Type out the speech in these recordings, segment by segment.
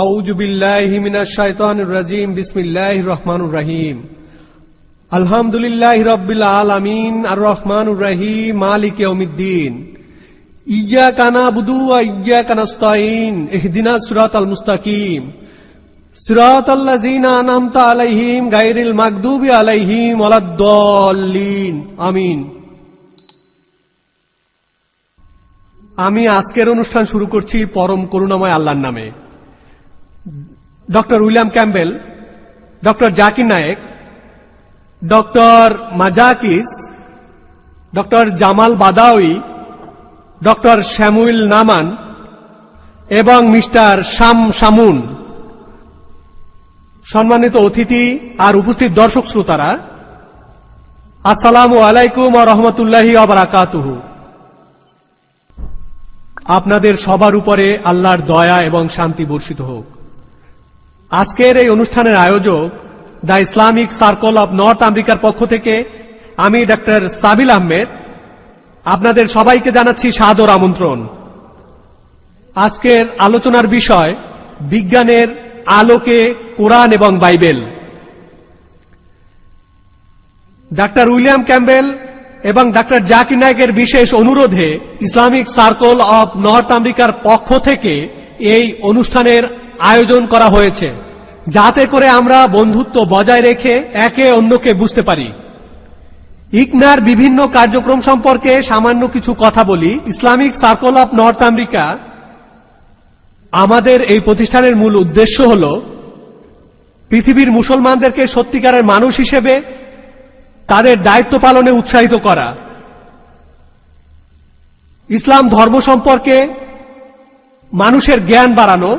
আউযু বিল্লাহি মিনাশ শাইতানির রাজিম বিসমিল্লাহির রহমানির রহিম আলহামদুলিল্লাহি রাব্বিল আলামিন আর রহমানির রহিম মালিকি ইয়াউমিদ্দিন ইয়্যাকা না'বুদু ওয়া ইয়্যাকা নাস্তাঈন ইহদিনাস সিরাতাল মুস্তাকিম সিরাতাল্লাযীনা আন'আমতা আলাইহিম গায়রিল মাগদুবি আলাইহিম ওয়ালাদ-দাল্লিন আমিন। আমি আজকের অনুষ্ঠান শুরু করছি পরম করুণাময় আল্লাহর নামে। Doctor William Campbell, doctor Zakir Naik, doctor Mazakis, doctor Jamal Badawi, doctor Samuel Naman এবং মিস্টার শামুন, সম্মানিত অতিথি আর উপস্থিত দর্শক শ্রোতারা, আসসালামু আলাইকুম ওয়া রাহমাতুল্লাহি ওয়া বারাকাতুহু। আপনাদের সবার উপরে আল্লাহর দয়া এবং শান্তি বর্ষিত হোক। আজকের এই অনুষ্ঠানের আয়োজক the Islamic circle of north আমেরিকার পক্ষ থেকে আমি ডক্টর সাবিল আহমেদ আপনাদের সবাইকে জানাচ্ছি সাদর আমন্ত্রণ। আজকের আলোচনার বিষয় বিজ্ঞানের আলোকে কোরআন এবং বাইবেল। ডক্টর উইলিয়াম ক্যাম্বেল এবং ডক্টর জাকির নায়েকের বিশেষ অনুরোধে ইসলামিক সার্কেল অব নর্থ আমেরিকার পক্ষ থেকে এই অনুষ্ঠানের আয়োজন করা হয়েছে, যাতে করে আমরা বন্ধুত্ব বজায় রেখে একে অন্যকে বুঝতে পারি। ইগনার বিভিন্ন কার্যক্রম সম্পর্কে সামান্য কিছু কথা বলি। Islamic circle of north America, আমাদের এই প্রতিষ্ঠানের মূল উদ্দেশ্য হল পৃথিবীর মুসলমানদেরকে সত্যিকারের মানুষ হিসেবে তাদের দায়িত্ব পালনে উৎসাহিত করা, ইসলাম ধর্ম সম্পর্কে মানুষের জ্ঞান বাড়ানো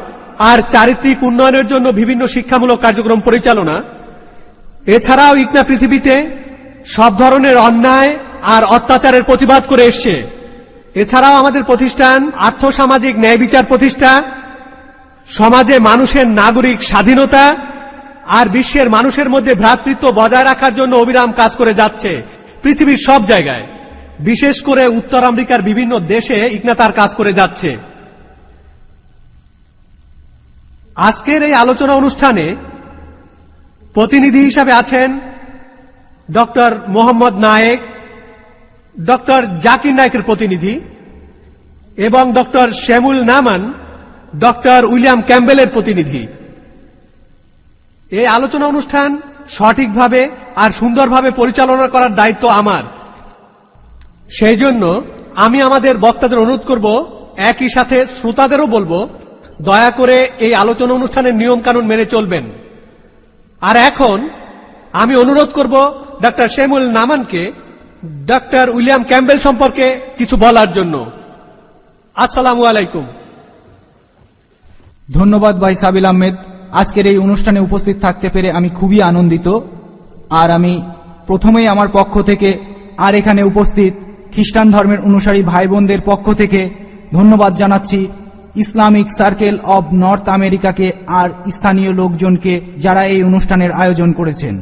আর চারিত্রিক উন্নয়নের জন্য বিভিন্ন শিক্ষামূলক কার্যক্রম পরিচালনা। এছাড়াও ইগনা পৃথিবীতে সব ধরনের অন্যায় আর অত্যাচারের প্রতিবাদ করে এসছে। এছাড়াও আমাদের প্রতিষ্ঠান আর্থসামাজিক ন্যায় বিচার প্রতিষ্ঠা, সমাজে মানুষের নাগরিক স্বাধীনতা আর বিশ্বের মানুষের মধ্যে ভ্রাতৃত্ব বজায় রাখার জন্য অবিরাম কাজ করে যাচ্ছে পৃথিবীর সব জায়গায়। বিশেষ করে উত্তর আমেরিকার বিভিন্ন দেশে ইগনা তার কাজ করে যাচ্ছে। আজকের এই আলোচনা অনুষ্ঠানে প্রতিনিধি হিসাবে আছেন ডক্টর মোহাম্মদ নায়েক, ডক্টর জাকির নায়েকের প্রতিনিধি, এবং ডক্টর শ্যামুল নামান, ডক্টর উইলিয়াম ক্যাম্বেলের প্রতিনিধি। এই আলোচনা অনুষ্ঠান সঠিকভাবে আর সুন্দরভাবে পরিচালনা করার দায়িত্ব আমার। সেই জন্য আমি আমাদের বক্তাদের অনুরোধ করব, একই সাথে শ্রোতাদেরও বলবো, দয়া করে এই আলোচনা অনুষ্ঠানের নিয়ম কানুন মেনে চলবেন। আর এখন আমি অনুরোধ করব doctor Shyamul নামানকে doctor William Campbell সম্পর্কে কিছু বলার জন্য। আসসালামু আলাইকুম। ধন্যবাদ ভাই সাবিল আহমেদ। আজকের এই অনুষ্ঠানে উপস্থিত থাকতে পেরে আমি খুবই আনন্দিত। আর আমি প্রথমেই আমার পক্ষ থেকে আর এখানে উপস্থিত খ্রিস্টান ধর্মের অনুসারী ভাই বোনদের পক্ষ থেকে ধন্যবাদ জানাচ্ছি ইসলামিক সার্কেল অব নর্থ আমেরিকাকে আর স্থানীয় লোকজনকে, যারা এই অনুষ্ঠানের আয়োজন করেছেন।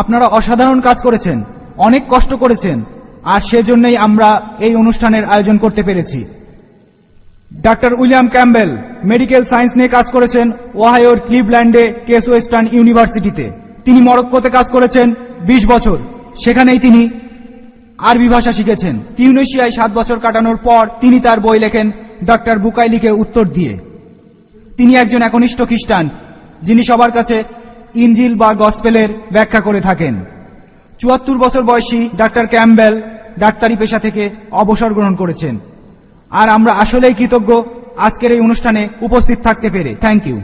আপনারা অসাধারণ কাজ করেছেন, অনেক কষ্ট করেছেন, আর সেজন্যই আমরা এই অনুষ্ঠানের আয়োজন করতে পেরেছি। Doctor William Campbell medical science নিয়ে কাজ করেছেন ওহাইওর ক্লিভল্যান্ডে কেস ওয়েস্টার্ন ইউনিভার্সিটিতে। তিনি মরক্কোতে কাজ করেছেন 20 বছর, সেখানেই তিনি আরবি ভাষা শিখেছেন। তিউনিসিয়ায় 7 বছর কাটানোর পর তিনি তার বই লেখেন ডক্টর বুকাইলিকে উত্তর দিয়ে। তিনি একজন একনিষ্ঠ খ্রিস্টান, যিনি সবার কাছে ইনজিল বা গসপেলের ব্যাখ্যা করে থাকেন। 74 বছর বয়সী ডক্টর ক্যাম্বেল ডাক্তারি পেশা থেকে অবসর গ্রহণ করেছেন। আর আমরা আসলেই কৃতজ্ঞ আজকের এই অনুষ্ঠানে উপস্থিত থাকতে পেরে। Thank you.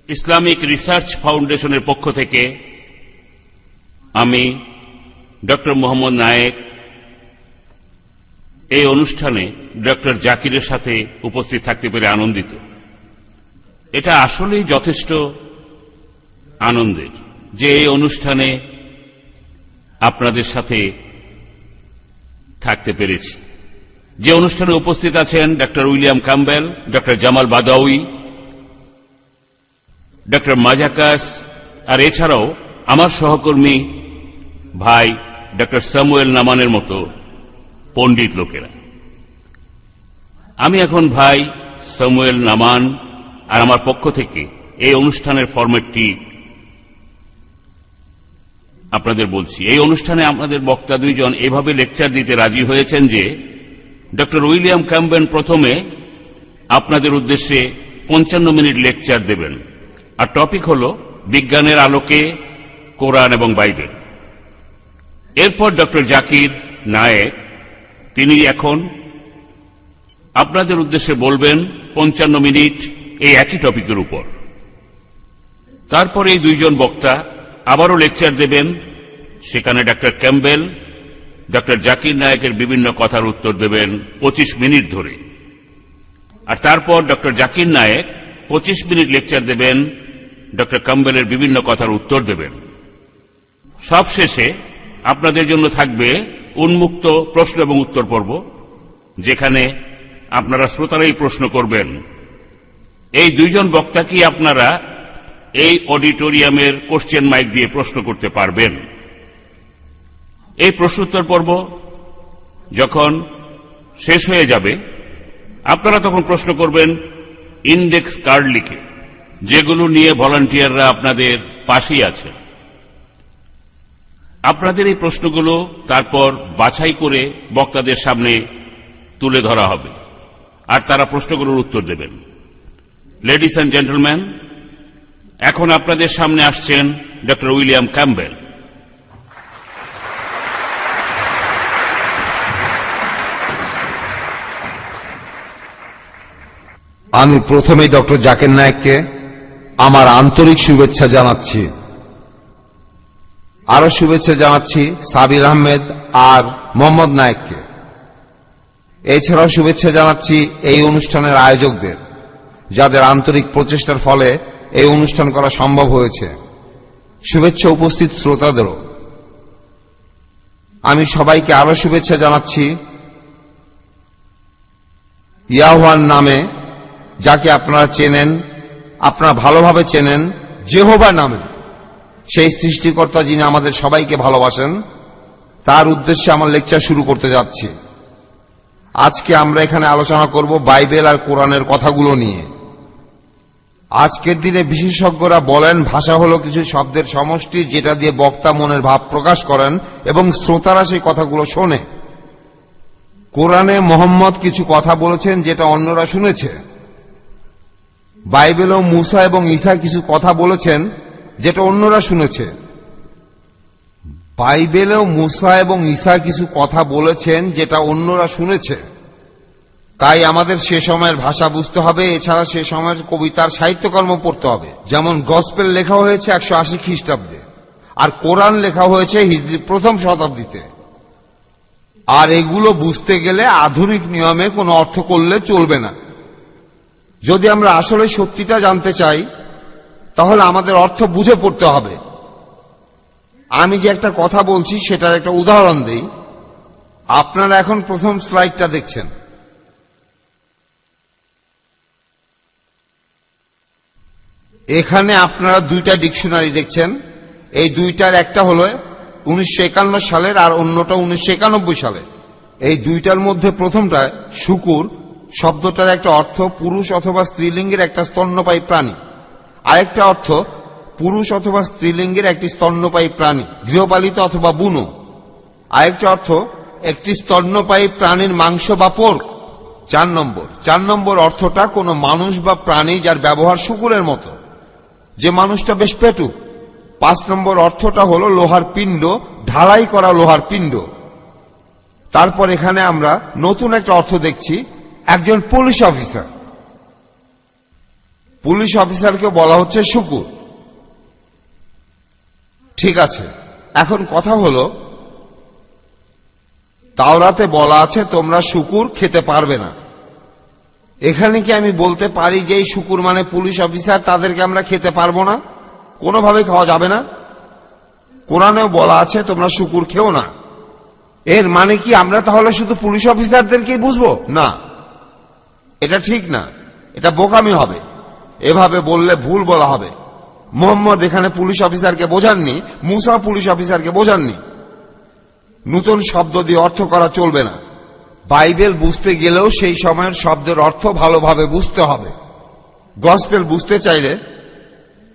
ইসলামিক রিসার্চ ফাউন্ডেশনের পক্ষ থেকে আমি ডক্টর মোহাম্মদ নায়েক এই অনুষ্ঠানে ডক্টর জাকিরের সাথে উপস্থিত থাকতে পেরে আনন্দিত। এটা আসলেই যথেষ্ট আনন্দের যে এই অনুষ্ঠানে আপনাদের সাথে থাকতে পেরেছি। যে অনুষ্ঠানে উপস্থিত আছেন doctor William Campbell, doctor Jamal Badawi, doctor Mazakas, আর এছাড়াও আমার সহকর্মী ভাই ডক্টর স্যামুয়েল নামানের মতো পণ্ডিত লোকেরা। আমি এখন ভাই স্যামুয়েল নামান আর আমার পক্ষ থেকে এই অনুষ্ঠানের ফরম্যাটটি আপনাদের বলছি। এই অনুষ্ঠানে আমাদের বক্তা দুইজন এভাবে লেকচার দিতে রাজি হয়েছেন যে ডক্টর উইলিয়াম ক্যাম্বেল প্রথমে আপনাদের উদ্দেশ্যে 55 মিনিট লেকচার দেবেন, আর টপিক হল বিজ্ঞানের আলোকে কোরআন এবং বাইবেল। এরপর ডক্টর জাকির নায়েক, তিনি এখন আপনাদের উদ্দেশ্যে বলবেন 55 মিনিট এই একই টপিকের উপর। তারপর এই দুইজন বক্তা আবারও লেকচার দেবেন, সেখানে ডক্টর ক্যাম্বেল ডক্টর জাকির নায়েকের বিভিন্ন কথার উত্তর দেবেন 25 মিনিট ধরে, আর তারপর doctor Zakir Naik 25 minute lecture দেবেন, ডক্টর ক্যাম্বেলের বিভিন্ন কথার উত্তর দেবেন। সবশেষে আপনাদের জন্য থাকবে উন্মুক্ত প্রশ্ন এবং উত্তর পর্ব, যেখানে আপনারা শ্রোতারাই প্রশ্ন করবেন। এই দুইজন বক্তাকে আপনারা এই অডিটোরিয়ামের কোশ্চেন মাইক দিয়ে প্রশ্ন করতে পারবেন। এই প্রশ্নোত্তর পর্ব যখন শেষ হয়ে যাবে, আপনারা তখন প্রশ্ন করবেন ইন্ডেক্স কার্ড লিখে, যেগুলো নিয়ে ভলান্টিয়াররা আপনাদের পাশেই আছে। আপনাদের এই প্রশ্নগুলো তারপর বাছাই করে বক্তাদের সামনে তুলে ধরা হবে, আর তারা প্রশ্নগুলোর উত্তর দেবেন। লেডিস অ্যান্ড জেন্টলম্যান, এখন আপনাদের সামনে আসছেন ডক্টর উইলিয়াম ক্যাম্বেল। আমি প্রথমেই ডক্টর জাকির নায়েককে আমার আন্তরিক শুভেচ্ছা জানাচ্ছি। আরো শুভেচ্ছা জানাচ্ছি সাবির আহমেদ আর মোহাম্মদ নায়েককে। এছাড়াও শুভেচ্ছা জানাচ্ছি এই অনুষ্ঠানের আয়োজকদের, যাদের আন্তরিক প্রচেষ্টার ফলে এই অনুষ্ঠান করা সম্ভব হয়েছে। শুভেচ্ছা উপস্থিত শ্রোতাদেরও। আমি সবাইকে আরো শুভেচ্ছা জানাচ্ছি ইয়াহওয়ার নামে, যাকে আপনারা চেনেন, আপনারা ভালোভাবে চেনেন, জেহোবা নামে, সেই সৃষ্টিকর্তা যিনি আমাদের সবাইকে ভালোবাসেন, তার উদ্দেশ্যে আমার লেকচার শুরু করতে যাচ্ছি। আজকে আমরা এখানে আলোচনা করব বাইবেল আর কোরআনের কথাগুলো নিয়ে। আজকের দিনে বিশেষজ্ঞরা বলেন ভাষা হলো কিছু শব্দের সমষ্টি, যেটা দিয়ে বক্তা মনের ভাব প্রকাশ করেন এবং শ্রোতারা সেই কথাগুলো শোনে। কোরআনে মোহাম্মদ কিছু কথা বলেছেন যেটা অন্যরা শুনেছে। বাইবেলও মুসা এবং ঈসা কিছু কথা বলেছেন যেটা অন্যরা শুনেছে। বাইবেলেও মুসা এবং ঈসা কিছু কথা বলেছেন যেটা অন্যরা শুনেছে। তাই আমাদের সে সময়ের ভাষা বুঝতে হবে, এছাড়া সে সময়ের কবিতার সাহিত্যকর্ম পড়তে হবে। যেমন গসপেল লেখা হয়েছে 180 খ্রিস্টাব্দে, আর কোরআন লেখা হয়েছে হিজরি 1ম শতাব্দীতে। আর এগুলো বুঝতে গেলে আধুনিক নিয়মে কোনো অর্থ করলে চলবে না। যদি আমরা আসলে সত্যিটা জানতে চাই, তাহলে আমাদের অর্থ বুঝে পড়তে হবে। আমি যে একটা কথা বলছি সেটার একটা উদাহরণ দেই। আপনারা এখন প্রথম স্লাইডটা দেখছেন। এখানে আপনারা দুইটা ডিকশনারি দেখছেন। এই দুইটার একটা হলো 1951 সালের আর অন্যটা 1991 সালে। এই দুইটার মধ্যে প্রথমটায় শুকুর শব্দটার একটা অর্থ পুরুষ অথবা স্ত্রীলিঙ্গের একটা স্তন্যপায়ী প্রাণী, আরেকটা অর্থ পুরুষ অথবা স্ত্রীলিঙ্গের একটি স্তন্যপায়ী প্রাণী, গৃহপালিত অথবা বুনো। আরেকটা অর্থ একটি স্তন্যপায়ী প্রাণীর মাংস বা পোর্ক। 4 নম্বর অর্থটা কোনো মানুষ বা প্রাণী যার ব্যবহার শুকুরের মতো, যে মানুষটা বেশ পেটু। 5 নম্বর অর্থটা হলো লোহার পিণ্ড, ঢালাই করা লোহার পিণ্ড। তারপর এখানে আমরা নতুন একটা অর্থ দেখছি, একজন পুলিশ অফিসার। পুলিশ অফিসারকে বলা হচ্ছে শুকুর। ঠিক আছে, এখন কথা হলো, তাওরাতে বলা আছে তোমরা শুকুর খেতে পারবে না। এখানে কি আমি বলতে পারি যে এই শুকুর মানে পুলিশ অফিসার, তাদেরকে আমরা খেতে পারবো না, কোনোভাবে খাওয়া যাবে না? কোরআনেও বলা আছে তোমরা শুকুর খেও না। এর মানে কি আমরা তাহলে শুধু পুলিশ অফিসারদেরকেই বুঝবো? না, এটা ঠিক না, এটা বোকামি হবে। এভাবে বললে ভুল বলা হবে। মোহাম্মদ এখানে পুলিশ অফিসারকে বোঝাননি, মুসা পুলিশ অফিসারকে বোঝাননি। নতুন শব্দ দিয়ে অর্থ করা চলবে না। বাইবেল বুঝতে গেলেও সেই সময়ের শব্দের অর্থ ভালোভাবে বুঝতে হবে। গসপেল বুঝতে চাইলে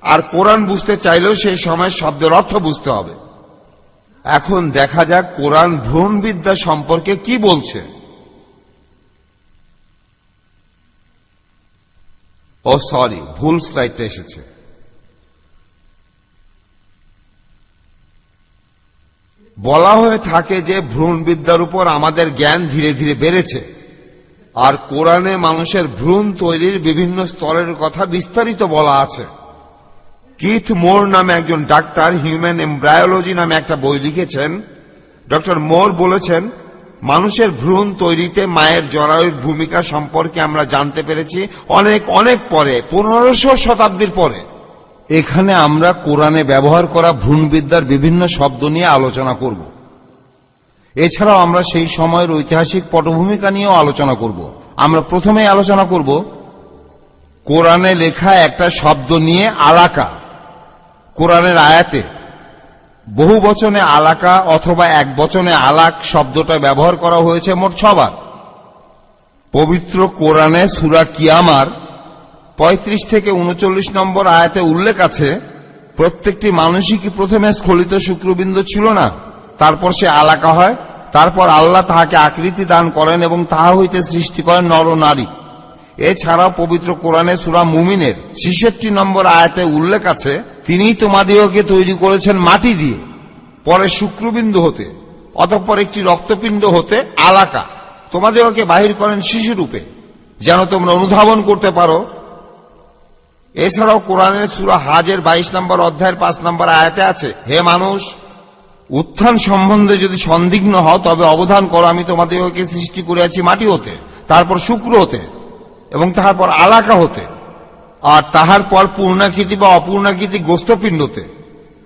আর কোরআন বুঝতে চাইলেও সেই সময়ের শব্দের অর্থ বুঝতে হবে। এখন দেখা যাক কোরআন ভ্রূণবিদ্যা সম্পর্কে কি বলছে। ও সরি, ভুল স্লাইডটা এসেছে। বলা হয়ে থাকে যে ভ্রূণবিদ্যার উপর আমাদের জ্ঞান ধীরে ধীরে বেড়েছে, আর কোরআনে মানুষের ভ্রূণ তৈরির বিভিন্ন স্তরের কথা বিস্তারিত বলা আছে। কিথ মোর নামে একজন ডাক্তার হিউম্যান এমব্রায়োলজি নামে একটা বই লিখেছেন। ডক্টর মোর বলেছেন, মানুষের ভ্রূণ তৈরিতে মায়ের জরায়ুর ভূমিকা সম্পর্কে আমরা জানতে পেরেছি অনেক অনেক পরে, 1500 শতাব্দীর পরে। এখানে আমরা কোরআনে ব্যবহার করা ভ্রূণবিদ্যার বিভিন্ন শব্দ নিয়ে আলোচনা করব। এছাড়াও আমরা সেই সময়ের ঐতিহাসিক পটভূমিকা নিয়েও আলোচনা করব। আমরা প্রথমে আলোচনা করব কোরআনে লেখা একটা শব্দ নিয়ে, আলাকা। কোরআনের আয়াতে বহু বচনে আলাকা অথবা এক বচনে আলাক শব্দটা ব্যবহার করা হয়েছে মোট 6 বার। পবিত্র কোরআনে সূরা কিয়ামার 35 থেকে 39 নম্বর আয়াতে উল্লেখ আছে, প্রত্যেকটি মানুষই কি প্রথমে স্খলিত শুক্রবিন্দু ছিল না, তারপর সে আলাকা হয়, তারপর আল্লাহ তাহাকে আকৃতি দান করেন এবং তাহা হইতে সৃষ্টি করেন নর ও নারী। এছাড়াও পবিত্র কোরআনে সূরা মুমিনের 66 নম্বর আয়াতে উল্লেখ আছে, তিনিই তোমাদিগকে তৈরি করেছেন মাটি দিয়ে, পরে শুক্রবিন্দু হতে, অতঃপর একটি রক্তপিণ্ড হতে, আলাকা, তোমাদিগকে বাহির করেন শিশুরূপে, যেন তোমরা অনুধাবন করতে পারো। এছাড়াও কোরআনের সূরা হাজের 22 নম্বর অধ্যায়ের 5 নম্বর আয়াতে আছে, হে মানুষ, উত্থান সম্বন্ধে যদি সন্দিগ্ধ হও তবে অবধান করো, আমি তোমাদিগকে সৃষ্টি করিয়াছি মাটি হতে, তারপর শুক্র হতে এবং তাহার পর আলাকা হতে, আর তাহার পর পূর্ণাকৃতি বা অপূর্ণাকৃতি গোস্তপিণ্ডতে।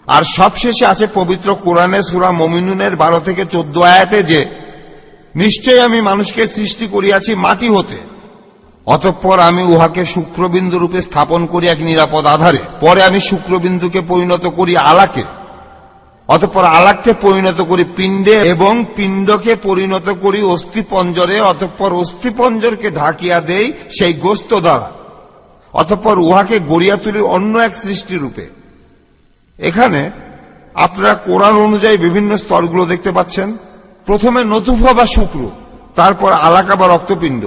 আর সবশেষে আছে পবিত্র কোরআনে সূরা মুমিনুনের 12 থেকে 14 আয়াতে যে, নিশ্চয়ই আমি মানুষকে সৃষ্টি করিয়াছি মাটি হতে, অতঃপর আমি উহাকে শুক্রবিন্দু রূপে স্থাপন করি এক নিরাপদ আধারে, পরে আমি শুক্রবিন্দুকে পরিণত করি আলাকে, অতঃপর আলাককে পরিণত করি পিণ্ডে এবং পিণ্ডকে পরিণত করি অস্থিপঞ্জরে, অতঃপর অস্থিপঞ্জরকে ঢাকিয়া দেই সেই গোস্ত দ্বারা, অতঃপর উহাকে গড়িয়া তুলি অন্য এক সৃষ্টি রূপে। এখানে আপনারা কোরআন অনুযায়ী বিভিন্ন স্তরগুলো দেখতে পাচ্ছেন। প্রথমে নতুফা বা শুক্র, তারপর আলাকা বা রক্তপিণ্ড,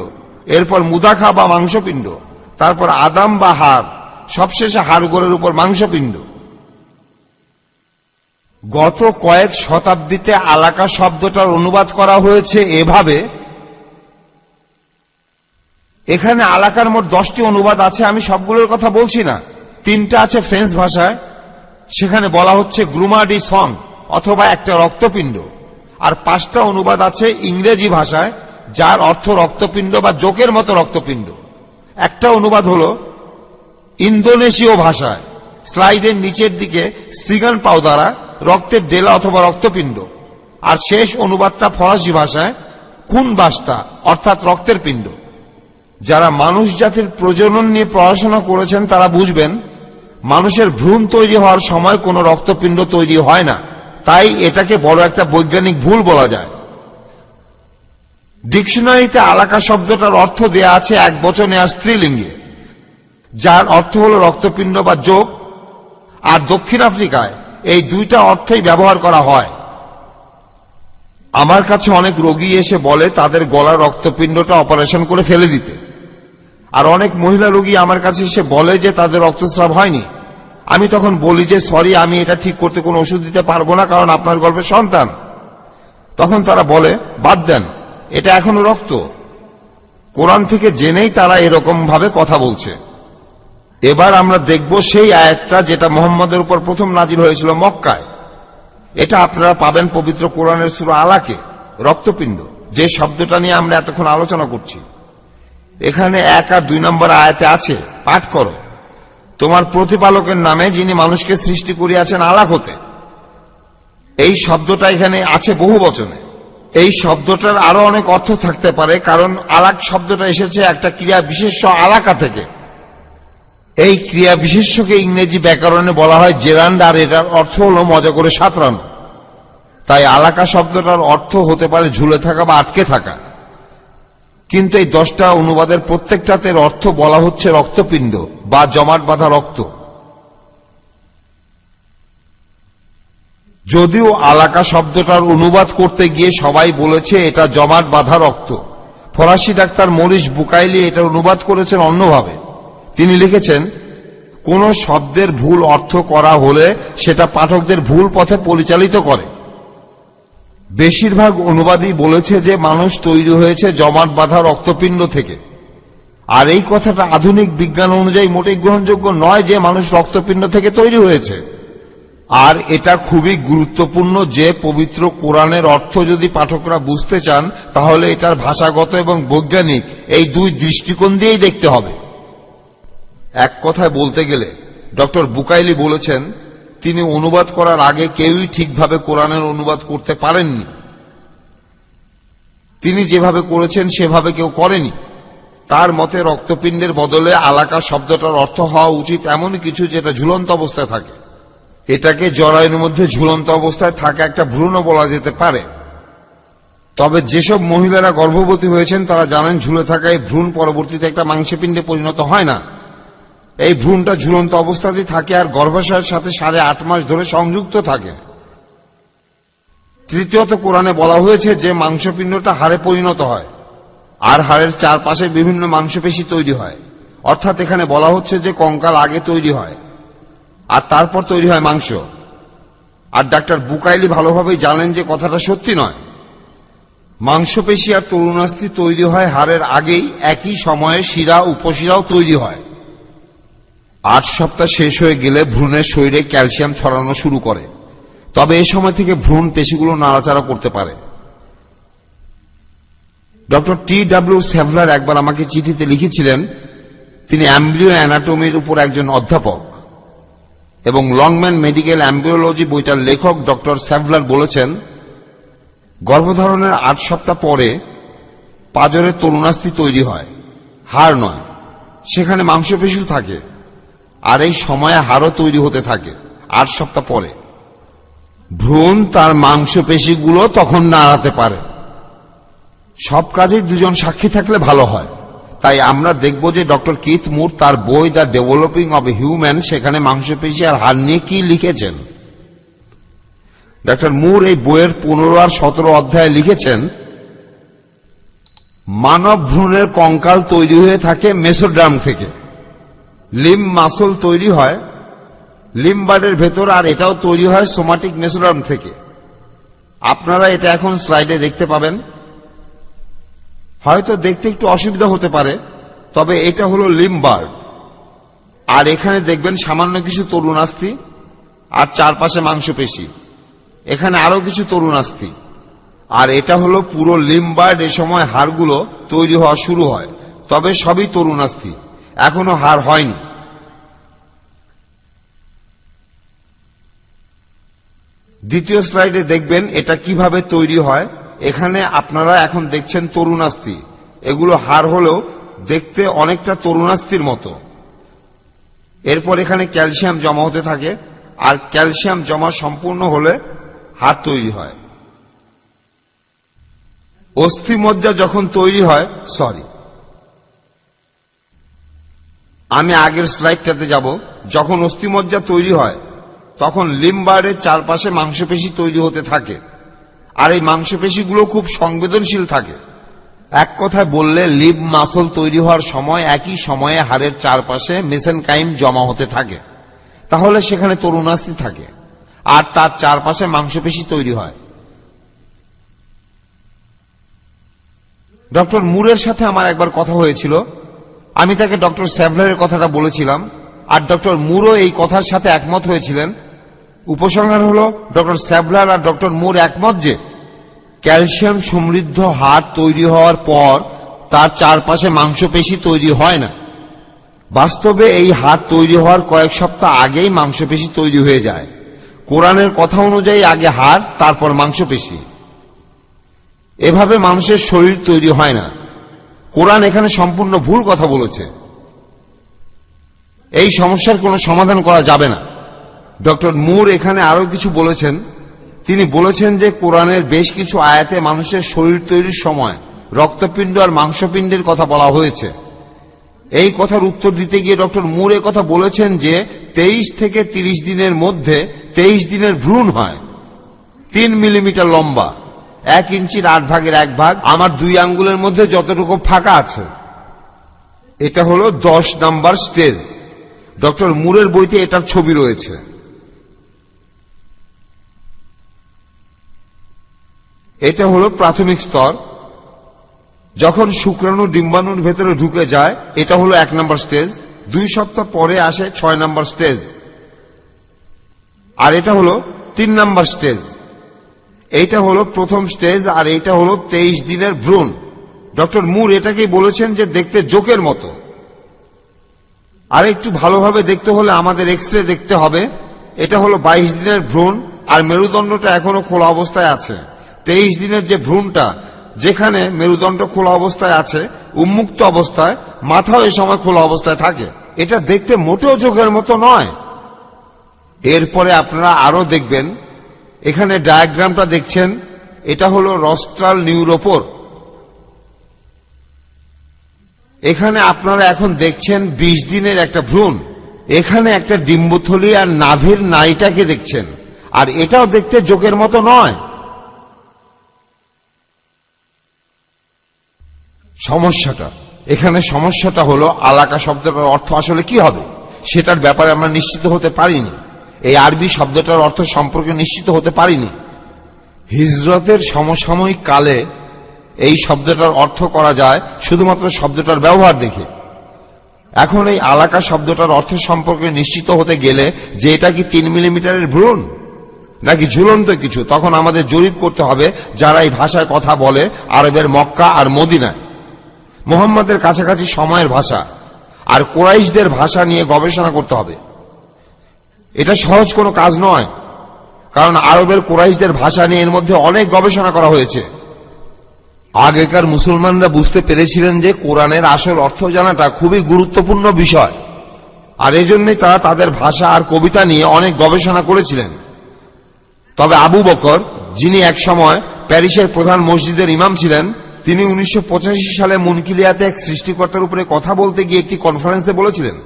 এরপর মুদাখা বা মাংসপিণ্ড, তারপর আদাম বা হাড়, সবশেষে হাড়গোড়ের উপর মাংসপিণ্ড। গত কয়েক শতাব্দীতে আলাকা শব্দটার অনুবাদ করা হয়েছে এভাবে। এখানে আলাকার মোট 10টি অনুবাদ আছে, আমি সবগুলোর কথা বলছি না। 3টা আছে ফ্রেঞ্চ ভাষায়, সেখানে বলা হচ্ছে গ্রুমাডি সং অথবা একটা রক্তপিণ্ড, আর 5টা অনুবাদ আছে ইংরেজি ভাষায়, যার অর্থ রক্তপিণ্ড বা জোকের মতো রক্তপিণ্ড। একটা অনুবাদ হল ইন্দোনেশীয় ভাষায়, স্লাইডের নিচের দিকে সিগান পাউদারা, রক্তের ডেলা অথবা রক্তপিণ্ড, আর শেষ অনুবাদটা ফরাসি ভাষায় খুন বাস্তা অর্থাৎ রক্তের পিণ্ড। যারা মানুষ জাতির প্রজনন নিয়ে পড়াশোনা করেছেন তারা বুঝবেন, মানুষের ভ্রূণ তৈরি হওয়ার সময় কোনো রক্তপিণ্ড তৈরি হয় না, তাই এটাকে বড় একটা বৈজ্ঞানিক ভুল বলা যায়। ডিকশনারিতে আলাকা শব্দটার অর্থ দেয়া আছে এক বচনে আর স্ত্রীলিঙ্গে, যার অর্থ হল রক্তপিণ্ড বা যোগ, আর দক্ষিণ আফ্রিকায় এই 2টা অর্থই ব্যবহার করা হয়। আমার কাছে অনেক রোগী এসে বলে তাদের গলার রক্তপিণ্ডটা অপারেশন করে ফেলে দিতে, আর অনেক মহিলা রোগী আমার কাছে এসে বলে যে তাদের রক্তস্রাব হয়নি। আমি তখন বলি যে সরি, আমি এটা ঠিক করতে কোনো ওষুধ দিতে পারবো না, কারণ আপনার গর্ভে সন্তান। তখন তারা বলে বাদ দেন, এটা এখনো রক্ত। কোরআন থেকে জেনেই তারা এরকম ভাবে কথা বলছে। এবার আমরা দেখব সেই আয়াতটা যেটা মুহাম্মদের উপর প্রথম নাজিল হয়েছিল মক্কায়। এটা আপনারা পাবেন পবিত্র কোরআনের সূরা আলাকে, রক্তপিণ্ড, যে শব্দটা নিয়ে আমরা এতক্ষণ আলোচনা করছি। এখানে 1 আর 2 নম্বর আয়াতে আছে, পাঠ করো, তোমার প্রতিপালকের নামে যিনি মানুষকে সৃষ্টি করিয়াছেন আলাক হতে। এই শব্দটা এখানে আছে বহু বচনে। এই শব্দটার আরো অনেক অর্থ থাকতে পারে, কারণ আলাক শব্দটা এসেছে একটা ক্রিয়া বিশেষ্য আলাকা থেকে। এই ক্রিয়া বিশেষ্যকে ইংরেজি ব্যাকরণে বলা হয় জেরান্ড, আর এটার অর্থ হলো মজা করে সাঁতরানো। তাই আলাকা শব্দটার অর্থ হতে পারে ঝুলে থাকা বা আটকে থাকা, কিন্তু এই 10টা অনুবাদের প্রত্যেকটাতে অর্থ বলা হচ্ছে রক্তপিণ্ড বা জমাট বাঁধা রক্ত। যদিও আলাকা শব্দটার অনুবাদ করতে গিয়ে সবাই বলেছে এটা জমাট বাঁধা রক্ত, ফরাসি ডাক্তার মরিস বুকাইলি এটার অনুবাদ করেছেন অন্যভাবে। তিনি লিখেছেন, কোন শব্দের ভুল অর্থ করা হলে সেটা পাঠকদের ভুল পথে পরিচালিত করে। বেশিরভাগ অনুবাদই বলেছে যে মানুষ তৈরি হয়েছে জমাট বাঁধা রক্তপিণ্ড থেকে, আর এই কথাটা আধুনিক বিজ্ঞান অনুযায়ী মোটেই গ্রহণযোগ্য নয় যে মানুষ রক্তপিণ্ড থেকে তৈরি হয়েছে। আর এটা খুবই গুরুত্বপূর্ণ যে পবিত্র কোরআনের অর্থ যদি পাঠকরা বুঝতে চান তাহলে এটার ভাষাগত এবং বৈজ্ঞানিক এই দুই দৃষ্টিকোণ দিয়েই দেখতে হবে। এক কথায় বলতে গেলে ডক্টর বুকাইলি বলেছেন তিনি অনুবাদ করার আগে কেউই ঠিকভাবে কোরআনের অনুবাদ করতে পারেননি। তিনি যেভাবে করেছেন সেভাবে কেউ করেনি। তার মতে রক্তপিণ্ডের বদলে আলাকা শব্দটার অর্থ হওয়া উচিত এমন কিছু যেটা ঝুলন্ত অবস্থায় থাকে। এটাকে জরায়ুর মধ্যে ঝুলন্ত অবস্থায় থাকা একটা ভ্রূণও বলা যেতে পারে। তবে যেসব মহিলারা গর্ভবতী হয়েছেন তারা জানেন ঝুলে থাকা এই ভ্রূণ পরবর্তীতে একটা মাংসপিণ্ডে পরিণত হয় না। এই ভ্রূণটা ঝুলন্ত অবস্থাতেই থাকে আর গর্ভাশয়ের সাথে 8.5 মাস ধরে সংযুক্ত থাকে। তৃতীয়ত, কোরআনে বলা হয়েছে যে মাংসপিণ্ডটা হাড়ে পরিণত হয় আর হাড়ের চারপাশে বিভিন্ন মাংসপেশি তৈরি হয়। অর্থাৎ এখানে বলা হচ্ছে যে কঙ্কাল আগে তৈরি হয় আর তারপর তৈরি হয় মাংস। আর ডাক্তার বুকাইলি ভালোভাবেই জানেন যে কথাটা সত্যি নয়। মাংসপেশি আর তরুণাস্থি তৈরি হয় হাড়ের আগেই, একই সময়ে শিরা উপশিরাও তৈরি হয়। 8 সপ্তাহ শেষ হয়ে গেলে ভ্রূণের শরীরে ক্যালসিয়াম ছড়ানো শুরু করে, তবে এই সময় থেকে ভ্রূণ পেশিগুলো নাড়াচাড়া করতে পারে। Doctor T.W. সেভলার একবার আমাকে চিঠিতে লিখেছিলেন তিনি অ্যাম্ব্রিও অ্যানাটমির উপর একজন অধ্যাপক এবং লংম্যান মেডিকেল অ্যাম্ব্রিওলজি বইটার লেখক ডক্টর সেভলার বলেছেন গর্ভধারণের 8 সপ্তাহ পরে পাঁজরে তরুণাস্থি তৈরি হয়, হাড় নয়। সেখানে মাংসপেশি থাকে আর এই সময়ে হাড়ও তৈরি হতে থাকে 8 সপ্তাহ পরে। ভ্রূণ তার মাংসপেশিগুলো তখন নাড়াতে পারে। সব কাজেই দুজন সাক্ষী থাকলে ভালো হয়। তাই আমরা দেখব যে ডক্টর কিথ মুর তার বই the developing of a human সেখানে মাংসপেশি আর হাড় নিয়ে কি লিখেছেন। ডক্টর মুর এই বইয়ের 15 আর 17 অধ্যায়ে লিখেছেন মানব ভ্রূণের কঙ্কাল তৈরি হয়ে থাকে মেসোডার্ম থেকে। লিম্ব মাসল তৈরি হয় লিম্বার্ডের ভেতর, আর এটাও তৈরি হয় সোমাটিক মেসোডার্ম থেকে। আপনারা এটা এখন স্লাইডে দেখতে পাবেন। হয়তো দেখতে একটু অসুবিধা হতে পারে, তবে এটা হলো লিম্বার্ড। আর এখানে দেখবেন সামান্য কিছু তরুণাস্থি আর চারপাশে মাংসপেশি। এখানে আরো কিছু তরুণাস্থি, আর এটা হলো পুরো লিম্বার্ড। এ সময় হাড়গুলো তৈরি হওয়া শুরু হয়, তবে সবই তরুণাস্থি, এখনো হাড় হয়নি। দ্বিতীয় স্লাইডে দেখবেন এটা কিভাবে তৈরি হয়। এখানে আপনারা এখন দেখছেন তরুণাস্থি। এগুলো হাড় হলেও দেখতে অনেকটা তরুণাস্থির মতো। এরপর এখানে ক্যালসিয়াম জমা হতে থাকে, আর ক্যালসিয়াম জমা সম্পূর্ণ হলে হাড় তৈরি হয়। অস্থিমজ্জা যখন তৈরি হয়, আমি আগের স্লাইডটাতে যাব। যখন অস্থিমজ্জা তৈরি হয় তখন লিম্বার্ডের চারপাশে মাংসপেশি তৈরি হতে থাকে, আর এই মাংসপেশিগুলো খুব সংবেদনশীল থাকে। এক কথায় বললে লিম্ব মাসল তৈরি হওয়ার সময় একই সময়ে হাড়ের চারপাশে মেসেনকাইম জমা হতে থাকে, তাহলে সেখানে তরুণাস্থি থাকে আর তার চারপাশে মাংসপেশি তৈরি হয়। ডক্টর মুরের সাথে আমার একবার কথা হয়েছিল। আমি তাকে ডক্টর সেভলারের কথাটা বলেছিলাম, আর ডক্টর মুরও এই কথার সাথে একমত হয়েছিলেন। উপসংহার হল ডক্টর সেভলার আর ডক্টর মুর একমত যে ক্যালসিয়াম সমৃদ্ধ হাড় তৈরি হওয়ার পর তার চারপাশে মাংসপেশি তৈরি হয় না। বাস্তবে এই হাড় তৈরি হওয়ার কয়েক সপ্তাহ আগেই মাংসপেশি তৈরি হয়ে যায়। কোরআনের কথা অনুযায়ী আগে হাড়, তারপর মাংসপেশি। এভাবে মানুষের শরীর তৈরি হয় না। কোরআন এখানে সম্পূর্ণ ভুল কথা বলেছে। এই সমস্যার কোনো সমাধান করা যাবে না। ডক্টর মুর এখানে আরো কিছু বলেছেন। তিনি বলেছেন যে কোরআনের বেশ কিছু আয়াতে মানুষের শরীর তৈরির সময় রক্তপিণ্ড আর মাংসপিণ্ডের কথা বলা হয়েছে। এই কথার উত্তর দিতে গিয়ে ডক্টর মুর কথা বলেছেন যে 23 থেকে 30 দিনের মধ্যে 23 দিনের ভ্রূণ হয়, 3 মিলিমিটার লম্বা, 1 ইঞ্চির 8 ভাগের 1 ভাগ, আমার 2 আঙ্গুলের মধ্যে যতটুকু ফাঁকা আছে। এটা হলো 10 নাম্বার স্টেজ। ডক্টর মুরের বইতে এটার ছবি রয়েছে। এটা হলো প্রাথমিক স্তর। যখন শুক্রাণু ডিম্বাণুর ভেতরে ঢুকে যায়, এটা হলো 1 নাম্বার স্টেজ। 2 সপ্তাহ পরে আসে 6 নাম্বার স্টেজ, আর এটা হলো 3 নাম্বার স্টেজ। এইটা হলো প্রথম স্টেজ, আর এইটা হলো 23 দিনের ভ্রূণ। ডক্টর মুর এটাকেই বলেছেন যে দেখতে জোকের মতো। আর একটু ভালোভাবে দেখতে হলে আমাদের এক্সরে দেখতে হবে। এটা হলো 22 দিনের ভ্রূণ, আর মেরুদণ্ডটা এখনো খোলা অবস্থায় আছে। 23 দিনের যে ভ্রূণটা, যেখানে মেরুদণ্ড খোলা অবস্থায় আছে, উন্মুক্ত অবস্থায়, মাথাও এই সময় খোলা অবস্থায় থাকে। এটা দেখতে মোটেও চোখের মতো নয়। এরপরে আপনারা আরো দেখবেন, এখানে ডায়াগ্রামটা দেখছেন, এটা হলো রস্ট্রাল নিউরোপোর। এখানে আপনারা এখন দেখছেন 20 দিনের একটা ভ্রূণ। এখানে একটা ডিম্বথলি আর নাভির নাড়িটাকে দেখছেন, আর এটাও দেখতে জোকের মতো নয়। সমস্যাটা হলো আলাকা শব্দটার অর্থ আসলে কি হবে সেটার ব্যাপারে আমরা নিশ্চিত হতে পারিনি। এই আরবি শব্দটার অর্থ সম্পর্কে নিশ্চিত হতে পারিনি। হিজরতের সমসাময়িক কালে এই শব্দটার অর্থ করা যায় শুধুমাত্র শব্দটার ব্যবহার দেখে। এখন এই আলাকা শব্দটার অর্থ সম্পর্কে নিশ্চিত হতে গেলে যে এটা কি 3 মিলিমিটারের ভ্রূণ নাকি ঝুলন্ত কিছু, তখন আমাদের জরিপ করতে হবে যারা এই ভাষায় কথা বলে আরবের মক্কা আর মদিনায়। মুহাম্মদের কাছাকাছি সময়ের ভাষা আর কুরাইশদের ভাষা নিয়ে গবেষণা করতে হবে। এটা সহজ কোনো কাজ নয়, কারণ আরবের কুরাইশদের ভাষা নিয়ে এর মধ্যে অনেক গবেষণা করা হয়েছে। আগেকার মুসলমানরা বুঝতে পেরেছিলেন যে কোরআনের আসল অর্থ জানাটা খুবই গুরুত্বপূর্ণ বিষয়, আর এজন্যই তারা তাদের ভাষা আর কবিতা নিয়ে অনেক গবেষণা করেছিলেন। তবে আবু বকর, যিনি একসময় প্যারিসের প্রধান মসজিদের ইমাম ছিলেন, তিনি 1985 সালে মুনকিলিয়াতে এক সৃষ্টিকর্তার উপরে কথা বলতে গিয়ে একটি কনফারেন্সে বলেছিলেন,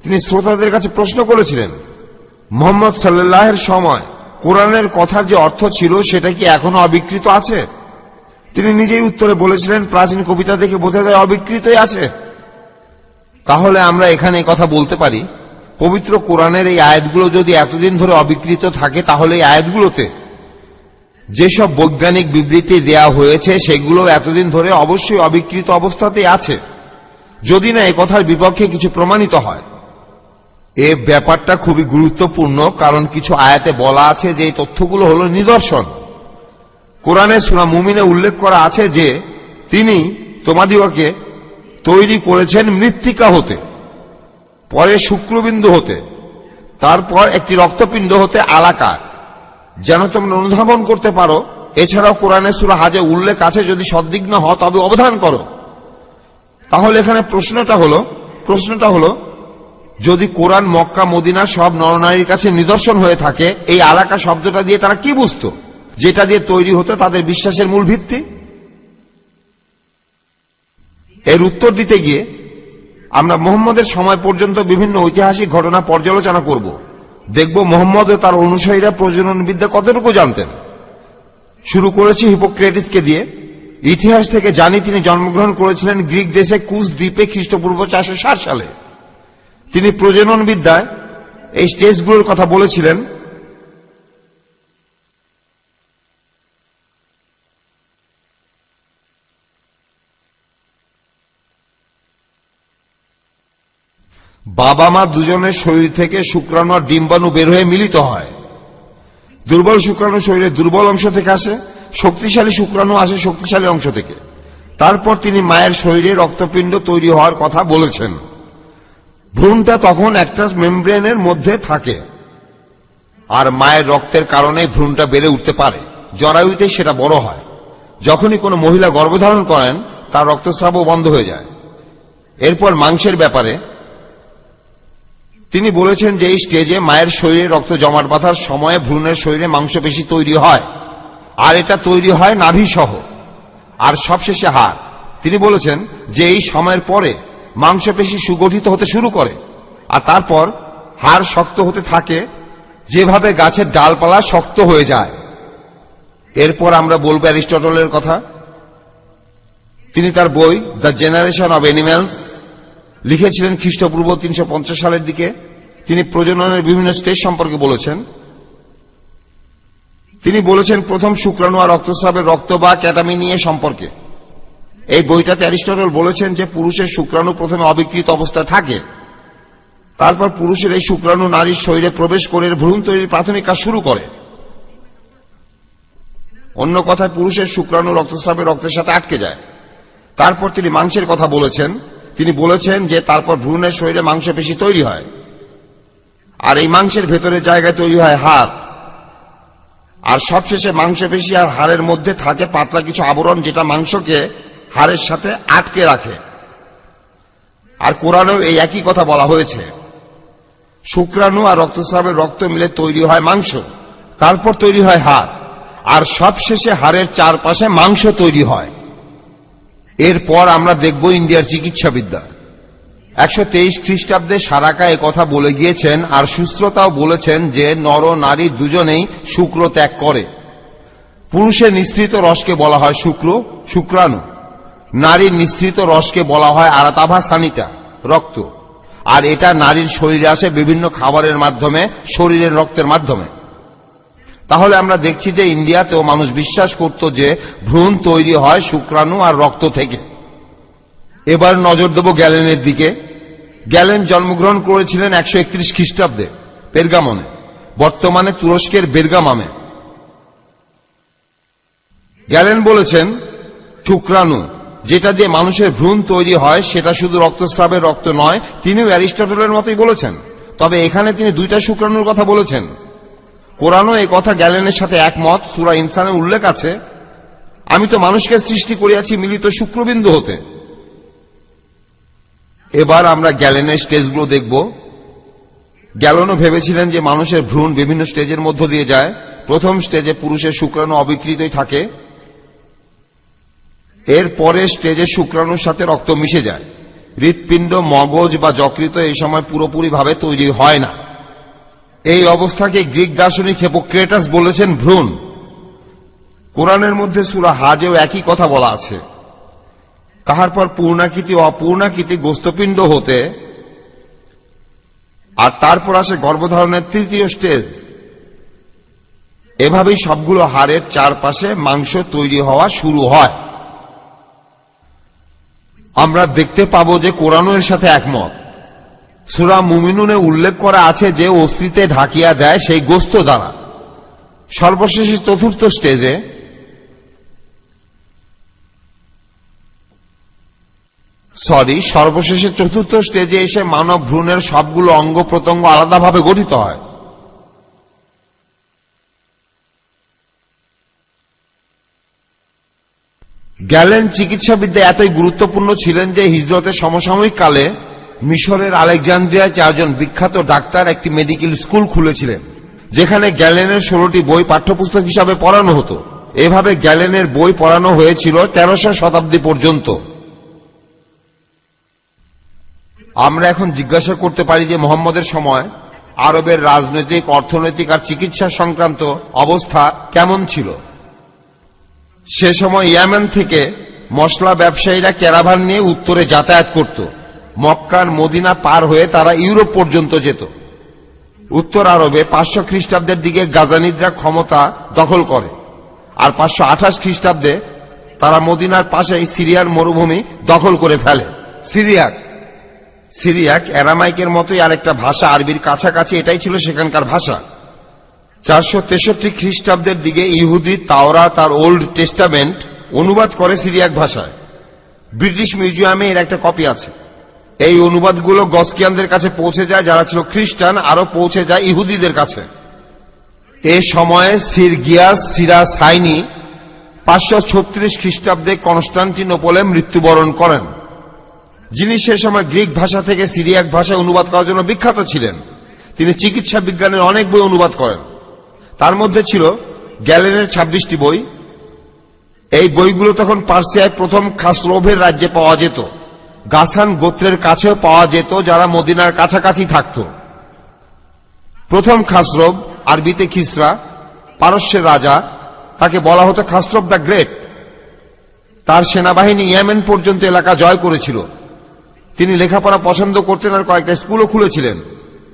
তিনি শ্রোতাদের কাছে প্রশ্ন করেছিলেন, মুহাম্মদ সাল্লাল্লাহু সময় কোরআনের কথার যে অর্থ ছিল সেটা কি এখনো অবিকৃত আছে? তিনি নিজেই উত্তরে বলেছিলেন, প্রাচীন কবিতা দেখে বোঝা যায় অবিকৃতই আছে। তাহলে আমরা এখানে কথা বলতে পারি, পবিত্র কোরআনের এই আয়াতগুলো যদি এতদিন ধরে অবিকৃত থাকে, তাহলে এই আয়াতগুলোতে যেসব বৈজ্ঞানিক বিবৃতি দেয়া হয়েছে সেগুলো এতদিন ধরে অবশ্যই অবিকৃত অবস্থাতেই আছে, যদি না এই কথার বিপক্ষে কিছু প্রমাণিত হয়। এ ব্যাপারটা খুবই গুরুত্বপূর্ণ, কারণ কিছু আয়াতে বলা আছে যে এই তথ্যগুলো হলো নিদর্শন। কোরআনে সূরা মুমিনে উল্লেখ করা আছে যে তিনি তোমাদিগকে তৈরি করেছেন মৃত্তিকা হতে, পরে শুক্রবিন্দু হতে, তারপর একটি রক্তপিণ্ড হতে আলাকা, যেন তোমরা অনুধাবন করতে পারো। এছাড়াও কোরআনে সূরা হাজে উল্লেখ আছে, যদি সদ্বিগ্ন হও তবে অবধান করো। তাহলে এখানে প্রশ্নটা হলো যদি কোরআন মক্কা মদিনা সব নরনারীর কাছে নিদর্শন হয়ে থাকে, এই আলাকা শব্দটা দিয়ে তারা কি বুঝতো, যেটা দিয়ে তৈরি হতো তাদের বিশ্বাসের মূল ভিত্তি? এর উত্তর দিতে গিয়ে আমরা মুহাম্মদের সময় পর্যন্ত বিভিন্ন ঐতিহাসিক ঘটনা পর্যালোচনা করব। দেখব মুহাম্মদ ও তার অনুসারীরা প্রজনন বিদ্যা কতটুকু জানতেন। শুরু করেছি হিপোক্রেটিসকে দিয়ে। ইতিহাস থেকে জানি তিনি জন্মগ্রহণ করেছিলেন গ্রিক দেশে কুশ দ্বীপে খ্রিস্টপূর্ব 460 সালে। তিনি প্রজনন বিদ্যায় এই স্টেজগুলোর কথা বলেছিলেন। বাবা মা দুজনের শরীর থেকে শুক্রাণু আর ডিম্বাণু বের হয়ে মিলিত হয়। দুর্বল শুক্রাণু শরীরের দুর্বল অংশ থেকে আসে, শক্তিশালী শুক্রাণু আসে শক্তিশালী অংশ থেকে। তারপর তিনি মায়ের শরীরে রক্তপিণ্ড তৈরি হওয়ার কথা বলেছেন। ভ্রূণটা তখন একটা মেমব্রেনের মধ্যে থাকে, আর মায়ের রক্তের কারণে ভ্রূণটা বেড়ে উঠতে পারে। জরায়ুতে সেটা বড় হয়। যখনই কোনো মহিলা গর্ভধারণ করেন, তার রক্তস্রাবও বন্ধ হয়ে যায়। এরপর মাংসের ব্যাপারে তিনি বলেছেন যে এই স্টেজে মায়ের শরীরে রক্ত জমাট বাঁধার সময়ে ভ্রূণের শরীরে মাংসপেশি তৈরি হয়, আর এটা তৈরি হয় নাভি সহ, আর সবশেষে হাড়। তিনি বলেছেন যে এই সময়ের পরে মাংসপেশি সুগঠিত হতে শুরু করে, আর তারপর হাড় শক্ত হতে থাকে, যেভাবে গাছের ডালপালা শক্ত হয়ে যায়। এরপর আমরা বলবো অ্যারিস্টটলের কথা। তিনি তার বই দ্য জেনারেশন অব অ্যানিম্যালস লিখেছিলেন খ্রিস্টপূর্ব 350 সালের দিকে। তিনি প্রজননের বিভিন্ন স্টেজ সম্পর্কে বলেছেন। তিনি বলেছেন প্রথম শুক্রাণু আর রক্তস্রাবের রক্ত বা ক্যাটামিনিয়ে সম্পর্কে। এই বইটাতে অ্যারিস্টটল বলেছেন যে পুরুষের শুক্রাণু প্রথমে অবিকৃত অবস্থায় থাকে, তারপর পুরুষের এই শুক্রাণু নারীর শরীরে প্রবেশ করে ভ্রূণ তৈরির প্রাথমিক কাজ শুরু করে। অন্য কথায় পুরুষের শুক্রাণু রক্তস্রাবের রক্তের সাথে আটকে যায়। তারপর তিনি মাংসের কথা বলেছেন। তিনি বলেছেন যে তারপর ভ্রূণের শরীরে মাংসপেশি তৈরি হয়, আর এই মাংসের ভেতরের জায়গায় তৈরি হয় হাড়, আর সবশেষে মাংসপেশি আর হাড়ের মধ্যে থাকে পাতলা কিছু আবরণ, যেটা মাংসকে হাড়ের সাথে আটকে রাখে। আর কোরআনেও এই একই কথা বলা হয়েছে। শুক্রাণু আর রক্তস্রাবের রক্ত মিলে তৈরি হয় মাংস, তারপর তৈরি হয় হাড়, আর সবশেষে হাড়ের চারপাশে মাংস তৈরি হয়। এরপর আমরা দেখব ইন্ডিয়ার চিকিৎসাবিদ্যা। 123 খ্রিস্টাব্দে সারাকা কথা বলে গিয়েছেন, আর সুশ্রতাও বলেছেন যে নর নারী দুজনেই শুক্র ত্যাগ করে। পুরুষের নিঃসৃত রসকে বলা হয় শুক্রাণু, নারীর নিঃসৃত রসকে বলা হয় আরাতাভা সানিটা, রক্ত, আর এটা নারীর শরীরে আসে বিভিন্ন খাবারের মাধ্যমে, শরীরের রক্তের মাধ্যমে। তাহলে আমরা দেখছি যে ইন্ডিয়াতেও মানুষ বিশ্বাস করত যে ভ্রূণ তৈরি হয় শুক্রাণু আর রক্ত থেকে। এবার নজর দেব গ্যালেনের দিকে। গ্যালেন জন্মগ্রহণ করেছিলেন 131 খ্রিস্টাব্দে পেরগামনে, বর্তমানে তুরস্কের বেরগামামে। গ্যালেন বলেছেন শুক্রাণু যেটা দিয়ে মানুষের ভ্রূণ তৈরি হয় সেটা শুধু রক্তস্রাবের রক্ত নয়। তিনিও অ্যারিস্টটলের মতোই বলেছেন, তবে এখানে তিনি দুইটা শুক্রাণুর কথা বলেছেন। কোরআনও এই কথা গ্যালেনের সাথে একমত। সূরা ইনসানের উল্লেখ আছে, আমি তো মানুষকে সৃষ্টি করিয়াছি মিলিত শুক্রবিন্দু হতে। এবার আমরা গ্যালেনের স্টেজগুলো দেখব। গ্যালেনও ভেবেছিলেন যে মানুষের ভ্রূণ বিভিন্ন স্টেজের মধ্য দিয়ে যায়। প্রথম স্টেজে পুরুষের শুক্রাণু অবিকৃতই থাকে, এর পরের স্টেজে শুক্রাণুর সাথে রক্ত মিশে যায়। হৃৎপিণ্ড, মগজ বা যকৃত এই সময় পুরোপুরি ভাবে তৈরি হয় না। এই অবস্থাকে গ্রিক দার্শনিক হিপোক্রেটাস বলেছেন ভ্রূণ। কোরআনের মধ্যে সূরা হাজেও একই কথা বলা আছে। তাহার পর পূর্ণাকৃতি অপূর্ণাকৃতি গোস্তপিণ্ড হতে, আর তারপর আসে গর্ভধারণের তৃতীয় স্টেজ। এভাবেই সবগুলো হাড়ের চারপাশে মাংস তৈরি হওয়া শুরু হয়। আমরা দেখতে পাবো যে কোরআনও এর সাথে একমত। সূরা মুমিনুনে উল্লেখ করা আছে যে অস্থিতে ঢাকিয়া দেয় সেই গোস্ত দ্বারা। সর্বশেষে চতুর্থ স্টেজে এসে মানব ভ্রূণের সবগুলো অঙ্গ প্রত্যঙ্গ আলাদাভাবে গঠিত হয়। গ্যালেন চিকিৎসাবিদ্যা এতই গুরুত্বপূর্ণ ছিলেন যে হিজরতের সমসাময়িক কালে মিশরের আলেকজান্দ্রিয়ায় 4 জন বিখ্যাত ডাক্তার একটি মেডিকেল স্কুল খুলেছিলেন, যেখানে গ্যালেনের 16টি বই পাঠ্যপুস্তক হিসাবে পড়ানো হতো। এভাবে গ্যালেনের বই পড়ানো হয়েছিল 1300 শতাব্দী পর্যন্ত। আমরা এখন জিজ্ঞাসা করতে পারি যে মুহাম্মদের সময় আরবের রাজনৈতিক, অর্থনৈতিক আর চিকিৎসা সংক্রান্ত অবস্থা কেমন ছিল। সে সময় ইয়েমেন থেকে মশলা ব্যবসায়ীরা ক্যারাভান নিয়ে উত্তরে যাতায়াত করত। মক্কার মদিনা পার হয়ে তারা ইউরোপ পর্যন্ত যেত। উত্তর আরবে 500 খ্রিস্টাব্দের দিকে গাজানিদরা ক্ষমতা দখল করে, আর 528 খ্রিস্টাব্দে তারা মদিনার পাশেই সিরিয়ার মরুভূমি দখল করে ফেলে। সিরিয়াক অ্যারামাইকের মতোই আরেকটা ভাষা, আরবির কাছাকাছি, এটাই ছিল সেখানকার ভাষা। 463 খ্রিস্টাব্দের দিকে ইহুদি তাওরাত আর ওল্ড টেস্টামেন্ট অনুবাদ করে সিরিয়াক ভাষায়। ব্রিটিশ মিউজিয়ামে এর একটা কপি আছে। এই অনুবাদগুলো গসকিয়ানদের কাছে পৌঁছে যায়, যারা ছিল খ্রিস্টান, আরো পৌঁছে যায় ইহুদিদের কাছে। এ সময়ে সিরগিয়াস সিরাসাইনি 536 খ্রিস্টাব্দে কনস্টান্টিনোপলে মৃত্যুবরণ করেন, যিনি সে সময় গ্রিক ভাষা থেকে সিরিয়াক ভাষায় অনুবাদ করার জন্য বিখ্যাত ছিলেন। তিনি চিকিৎসা বিজ্ঞানের অনেক বই অনুবাদ করেন। তার মধ্যে ছিল গ্যালেনের 26টি বই। এই বইগুলো তখন পার্সিয়ায় প্রথম খাসরোভের রাজ্যে পাওয়া যেত। গাসান গোত্রের কাছেও পাওয়া যেত, যারা মদিনার কাছাকাছি থাকত। প্রথম খাসরোভ, আরবিতে খিসরা, পারস্যের রাজা, তাকে বলা হতো খাসরোভ দ্য গ্রেট। তার সেনাবাহিনী ইয়েমেন পর্যন্ত এলাকা জয় করেছিল। তিনি লেখাপড়া পছন্দ করতেন আর কয়েকটা স্কুলও খুলেছিলেন।